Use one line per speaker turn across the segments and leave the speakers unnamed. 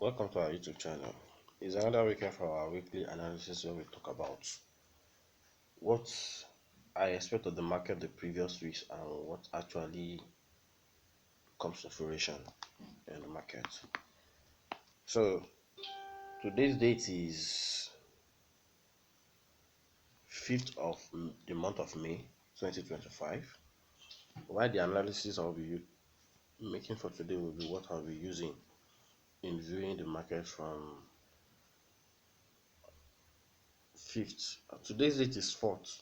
Welcome to our YouTube channel. It's another weekend for our weekly analysis where we talk about what I expect of the market the previous weeks and what actually comes to fruition in the market. So today's date is 5th of the month of May 2025. While the analysis I'll be making for today will be what I'll be using in viewing the market from 5th. Today's date is 4th.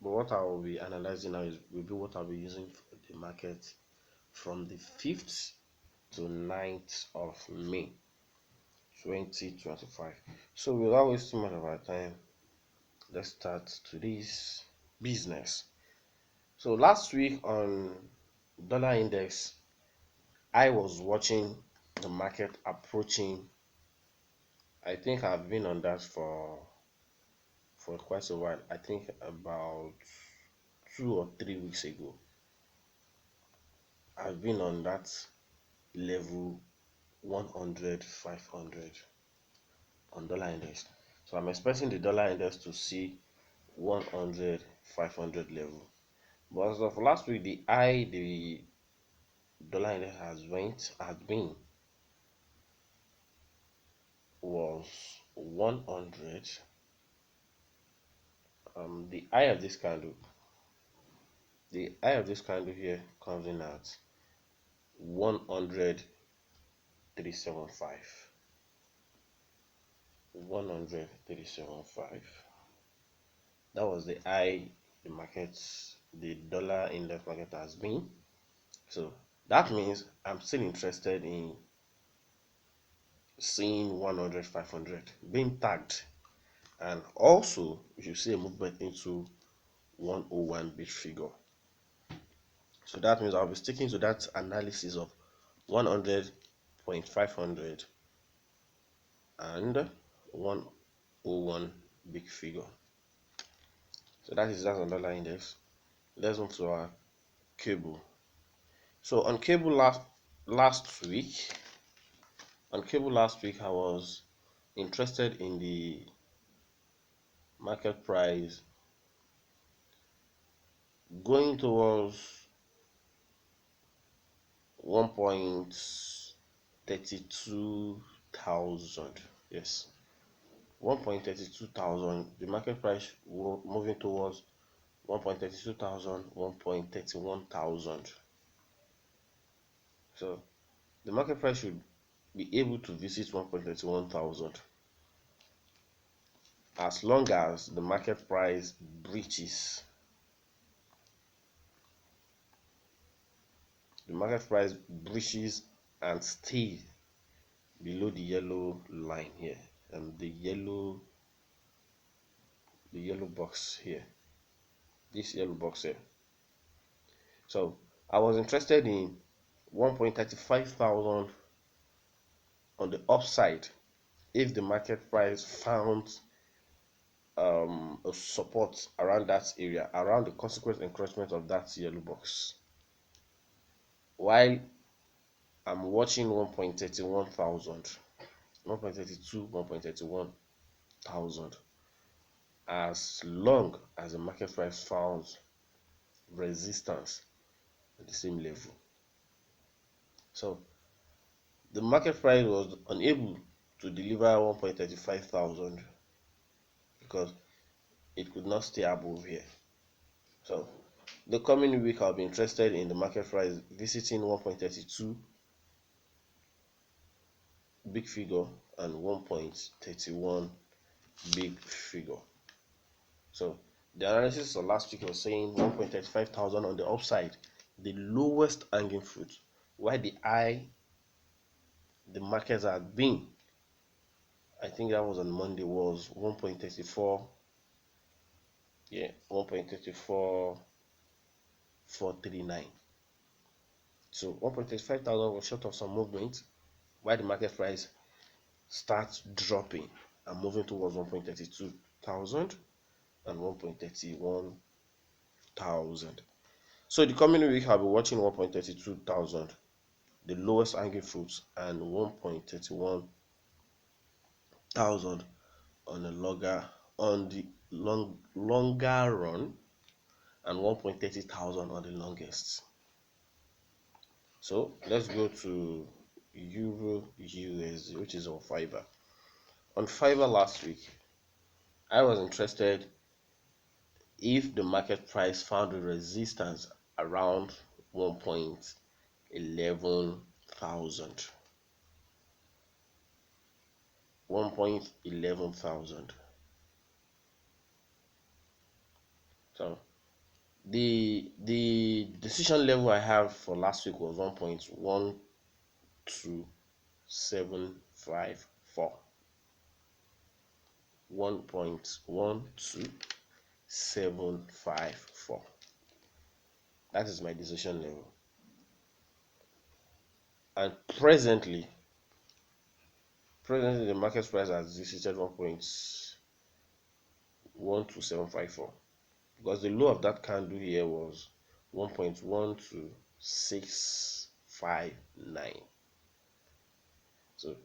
But what I will be analyzing now will be what I'll be using for the market from the 5th to 9th of May 2025. So without wasting much of our time, let's start today's business. So last week on dollar index, I was watching the market approaching. I think I've been on that for quite a while. I think about 2 or 3 weeks ago. I've been on that level 100, 500 on dollar index. So I'm expecting the dollar index to see 100, 500 level. But as of last week, the dollar index has been was 100. The eye of this candle here comes in at 100,375. 100,375. That was the eye the dollar index market has been. So that means I'm still interested in seeing 100, 500 being tagged, and also we should see a movement into 101 big figure. So that means I'll be sticking to that analysis of 100.500 and 101 big figure. So that is that on dollar index. Let's move to our cable. So on cable last week, I was interested in the market price going towards 1.32,000. Yes, 1.32,000. The market price moving towards 1.32,000, 1.31,000. So the market price should be able to visit 1.31,000 as long as the market price breaches and stay below the yellow line here, and the yellow box here, this yellow box here. So I was interested in 1.35,000 on the upside if the market price found a support around that area, around the consequent encroachment of that yellow box, while I'm watching 1.31,000, 1.32, 1.31,000, as long as the market price found resistance at the same level. So the market price was unable to deliver 1.35,000 because it could not stay above here. So the coming week I'll be interested in the market price visiting 1.32 big figure and 1.31 big figure. So the analysis of last week was saying 1.35,000 on the upside, the lowest hanging fruit, while the markets had been, I think that was on Monday, was 1.34. Yeah, 1.34439. So 1.35,000 was short of some movement, while the market price starts dropping and moving towards 1.32,000 and 1.31,000. So the coming week I'll be watching 1.32,000, the lowest hanging fruits, and 1.31,000, thousand on the longer run, and 1.30 thousand on the longest. So let's go to Euro USD, which is on Fiverr. On Fiverr last week, I was interested if the market price found a resistance around 1.11 thousand. 1.11 thousand. So the decision level I have for last week was 1.1274. 1.1274. That is my decision level. And presently the market price has visited 1.12754, because the low of that candle here was 1.12659. So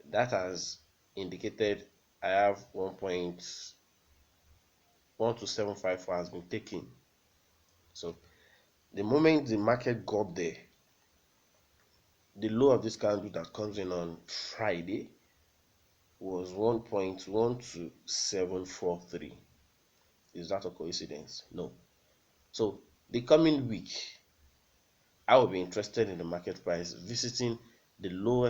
that has indicated I have 1.12754 has been taken. So the moment the market got there, the low of this candle that comes in on Friday was 1.12743. Is that a coincidence? No. So the coming week, I will be interested in the market price visiting the low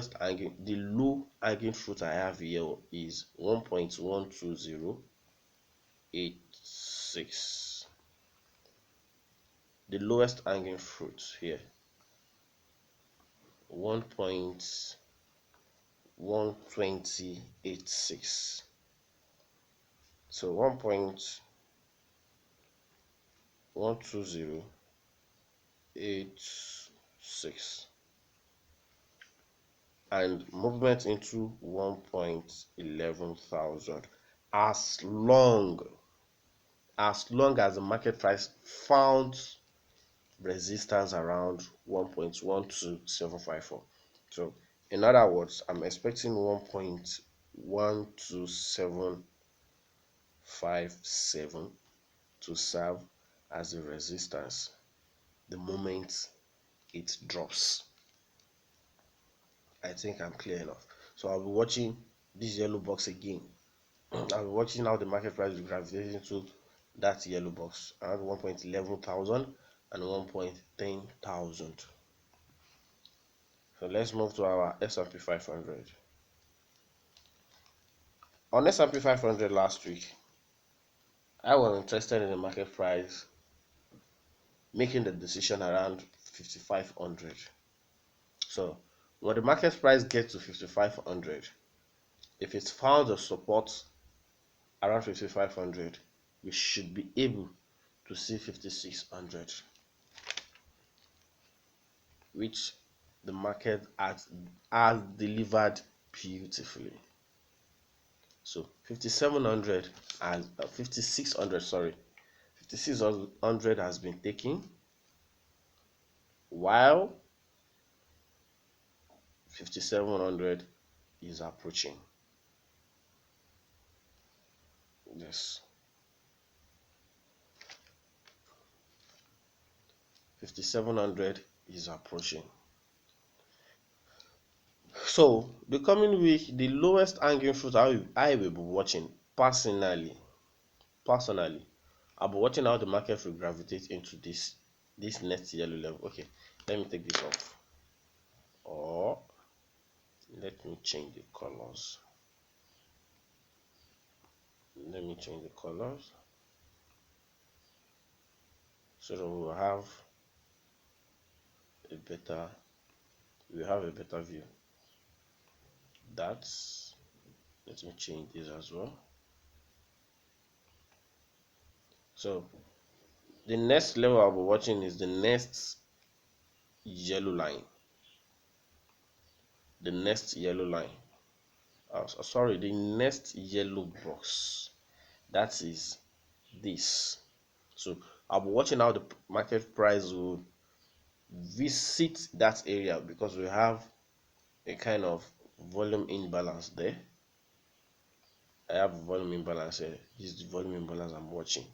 hanging fruit I have here is 1.12086. The lowest hanging fruit here, 1.12086. So 1.12086, and movement into 1.11 thousand, as long as the market price found resistance around 1.12754. So in other words, I'm expecting 1.12757 to serve as a resistance the moment it drops. I think I'm clear enough. So I'll be watching this yellow box again. I'll be watching how the market price will gravitate into that yellow box around 1.11 thousand and 1.10 thousand. So let's move to our S&P 500. On S&P 500 last week, I was interested in the market price making the decision around 5,500. So when the market price gets to 5,500, if it's found a support around 5,500, we should be able to see 5,600, which the market has delivered beautifully. So 5,700 and 5,600, sorry, 5,600 has been taken, while 5,700 is approaching. Yes, 5,700 is approaching. So the coming week, the lowest hanging fruit I will be watching personally, I'll be watching how the market will gravitate into this next yellow level. Okay, let me take this off, or let me change the colors. Let me change the colors so that we will have a better view. That's Let me change this as well. So the next level I'll be watching is the next yellow line. The next yellow line. Sorry, the next yellow box. That is this. So I'll be watching how the market price will visit that area, because we have a kind of volume imbalance there. I have volume imbalance here. This is the volume imbalance I'm watching.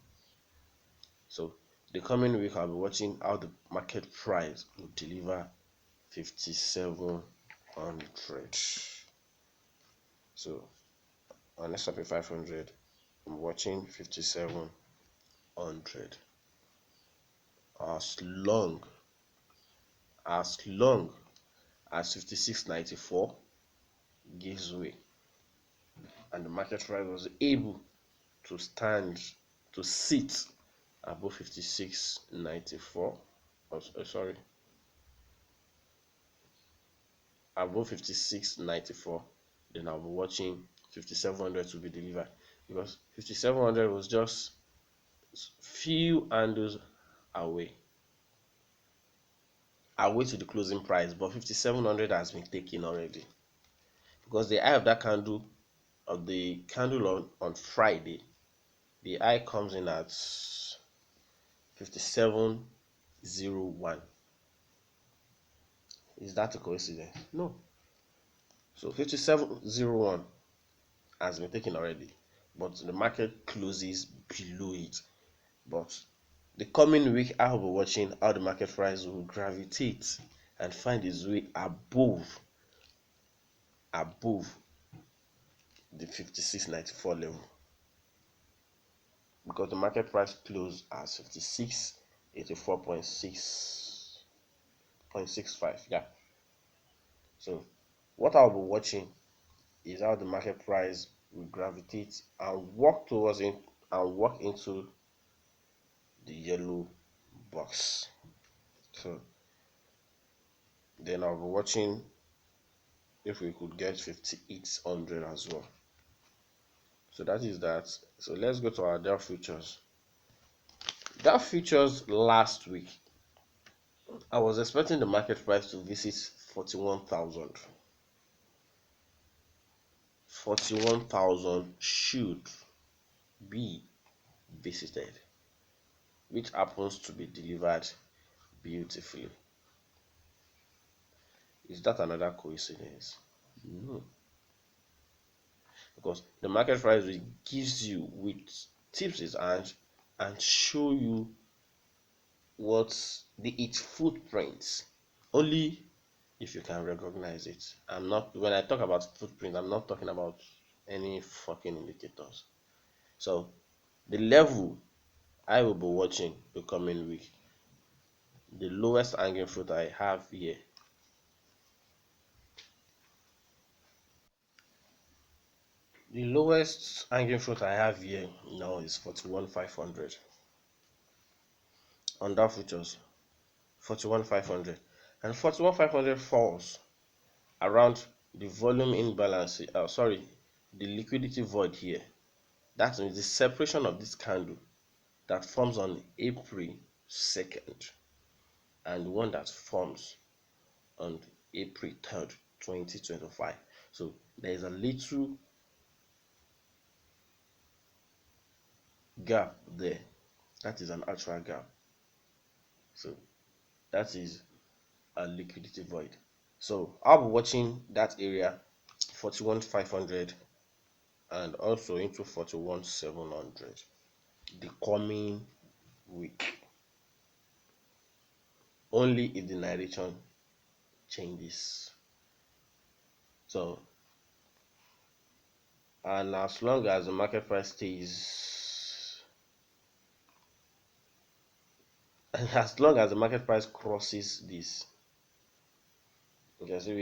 So the coming week I'll be watching how the market price will deliver 5700. So on S&P 500, I'm watching 5700. As long as 5694 gives way and the market price was able to sit above 5694, sorry, above 5694, then I'll be watching 5700 to be delivered, because 5700 was just few handles away to the closing price, but 5700 has been taken already, because the eye of that candle, of the candle on Friday, the eye comes in at 5701. Is that a coincidence? No. So 5701 has been taken already, but the market closes below it. But the coming week, I will be watching how the market price will gravitate and find its way above the 5694 level, because the market price closed at 5684.65. Yeah. So what I'll be watching is how the market price will gravitate and walk towards it and walk into the yellow box. So then I'll be watching if we could get 5800 as well. So that is that. So let's go to our Dow futures. Dow futures last week, I was expecting the market price to visit 41,000. 41,000 should be visited, which happens to be delivered beautifully. Is that another coincidence? No, because the market price will gives you with tips his hand and show you what's its footprints. Only if you can recognize it. I'm not, when I talk about footprint, I'm not talking about any fucking indicators. So the level I will be watching the coming week, the lowest hanging fruit I have here, the lowest hanging fruit I have here now is 41,500 on Dow futures. 41,500, and 41,500 falls around the volume imbalance, the liquidity void here. That means the separation of this candle that forms on April 2nd and the one that forms on April 3rd, 2025. So there is a little gap there. That is an actual gap. So that is a liquidity void. So I'll be watching that area, 41,500 and also into 41,700 the coming week, only if the narration changes. So, and as long as the market price stays, and as long as the market price crosses this, you can see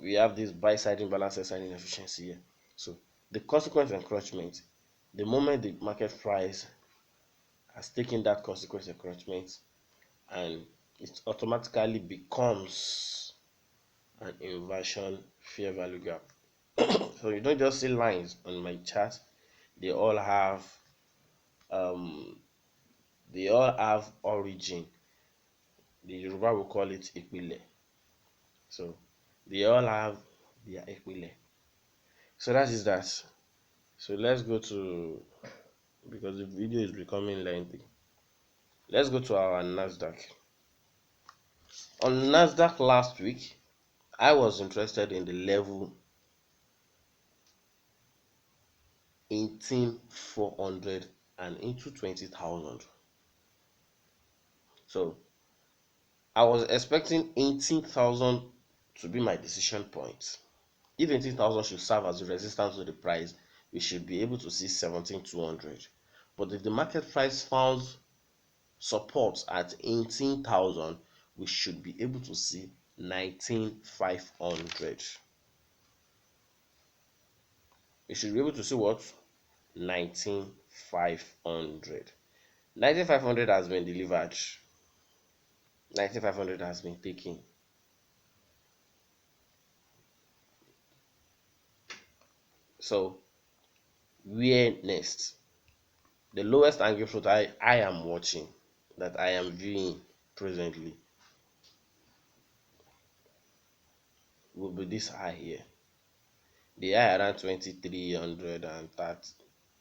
we have this buy side imbalance, sell side inefficiency here. So the consequent encroachment, the moment the market price has taken that consequent encroachment, and it automatically becomes an inversion fair value gap. So you don't just see lines on my chart, they all have um origin. The Yoruba will call it ipile. So they all have their ipile. So that is that. So let's go to, because the video is becoming lengthy, let's go to our Nasdaq. On Nasdaq last week, I was interested in the level 18,400 and into 20,000. So I was expecting 18,000 to be my decision point. If 18,000 should serve as a resistance to the price, we should be able to see 17,200. But if the market price found support at 18,000, we should be able to see 19,500. We should be able to see what? 19,500. 19,500 has been delivered. 19,500 has been taken. So where next? The lowest angle fruit I am watching, that I am viewing presently, will be this high here. The high around 2,300 and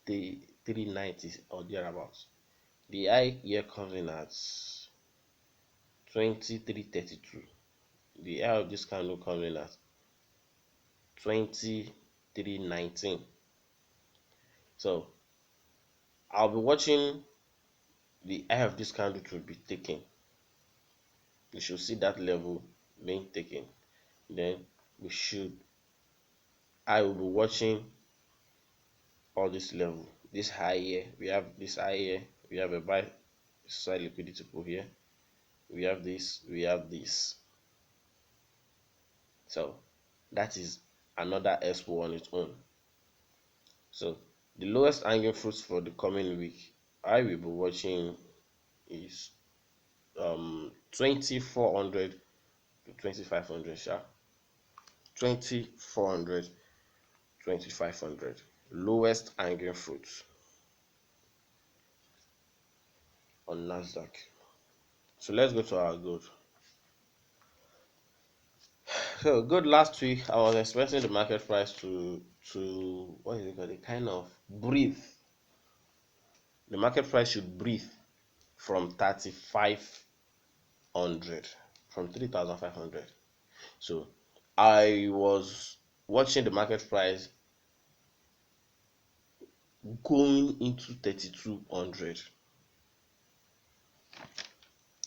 390 or thereabouts. The high here comes in at 2332. The high of this candle comes in at 2319. So I'll be watching the high of this candle to be taken. We should see that level being taken. Then I will be watching all this level. This high here, we have this high here, we have a buy side liquidity pool here, we have this, we have this. So that is another expo on its own. So the lowest hanging fruits for the coming week I will be watching is 2,400 to 2,500 sha. 2,400, 2,500 lowest hanging fruits on Nasdaq. So let's go to our gold. So good, last week I was expecting the market price to what is it called? A kind of breathe. The market price should breathe from 3,500, from 3,500. So I was watching the market price going into 3,200.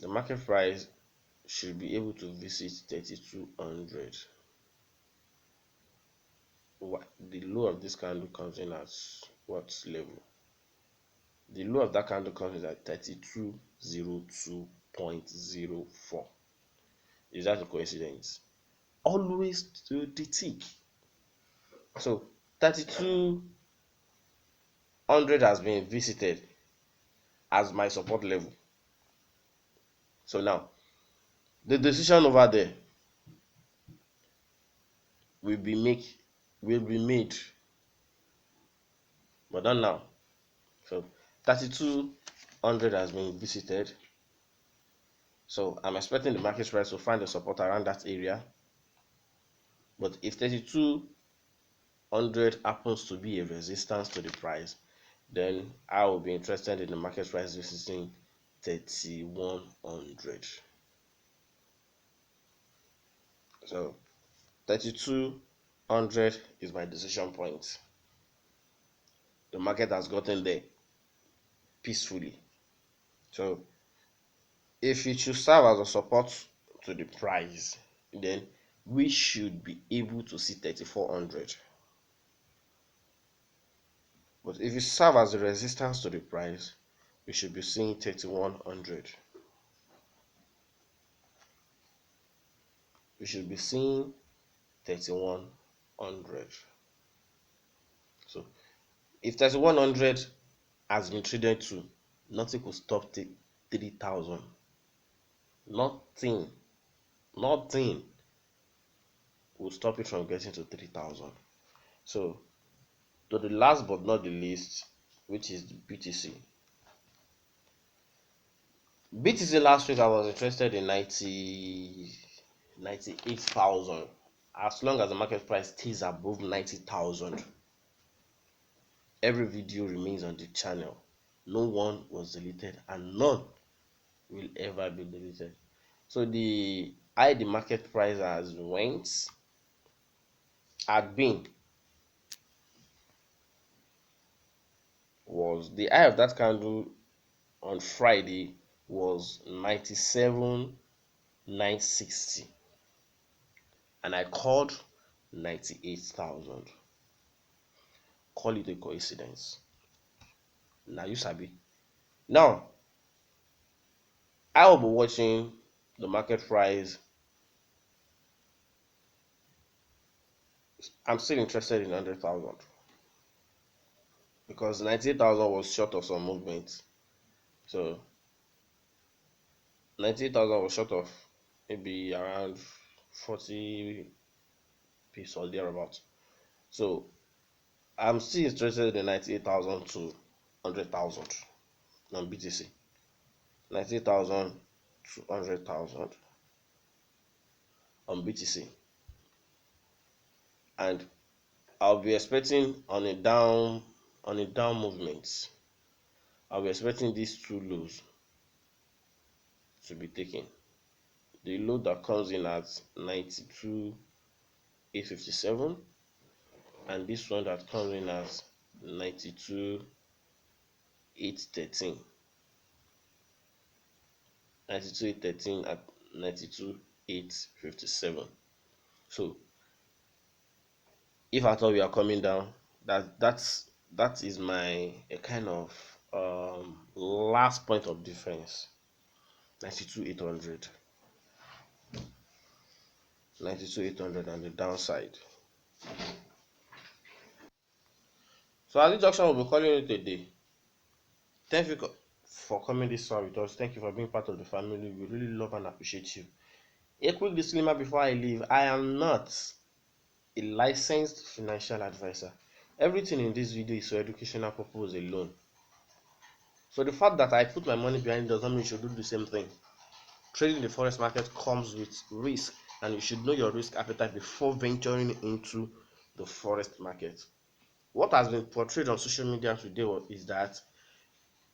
The market price should be able to visit 3,200. The low of this candle comes in at what level? The low of that candle comes in at 3202.04. Is that a coincidence? Always to the tick. So 3,200 has been visited as my support level. So now the decision over there will be made, but not now. So 3,200 has been visited. So I'm expecting the market price to find a support around that area. But if 3,200 happens to be a resistance to the price, then I will be interested in the market price visiting 3,100. So 3,200 is my decision point. The market has gotten there peacefully. So if it should serve as a support to the price, then we should be able to see 3,400. But if it serves as a resistance to the price, we should be seeing 3,100. We should be seeing 3,100. So if 3,100 has been traded to, nothing could stop 3,000. Nothing will stop it from getting to 3,000. So to the last but not the least, which is the BTC. BTC last week I was interested in 98,000. As long as the market price stays above 90,000, every video remains on the channel. No one was deleted and none will ever be deleted. So the market price has had been was the high of that candle on Friday was 97,960, and I called 98,000. Call it a coincidence. Now you sabi. Now I will be watching the market price. I'm still interested in 100,000 because 98,000 was short of some movement. So 98,000 was short of maybe around 40 piece or thereabouts. So I'm still interested in 98,000 to 100,000 on BTC. 98,000 to 100,000 on BTC. And I'll be expecting on a down movement. I'll be expecting these two lows to be taken. The low that comes in at 92,857 and this one that comes in as 92,813. 92,813 at 92,857. So if at all we are coming down, that is my a kind of last point of defense. 92,800. 92,800 on the downside. So at this junction, we'll be calling it a day. Thank you for coming this far with us. Thank you for being part of the family. We really love and appreciate you. A quick disclaimer before I leave: I am not a licensed financial advisor. Everything in this video is for educational purpose alone. So the fact that I put my money behind it does not mean you should do the same thing. Trading the forex market comes with risk, and you should know your risk appetite before venturing into the forex market. What has been portrayed on social media today is that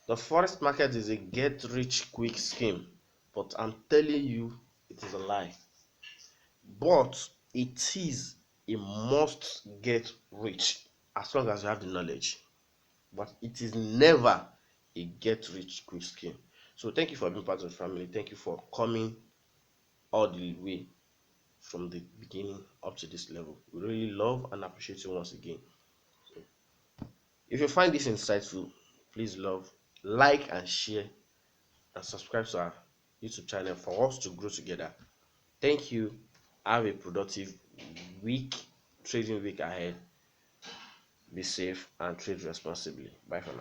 the forex market is a get rich quick scheme, but I'm telling you it is a lie. But it is a must get rich as long as you have the knowledge. But it is never a get rich quick scheme. So thank you for being part of the family. Thank you for coming all the way from the beginning up to this level. We really love and appreciate you once again. If you find this insightful, please like and share and subscribe to our YouTube channel for us to grow together. Thank you. Have a productive trading week ahead. Be safe and trade responsibly. Bye for now.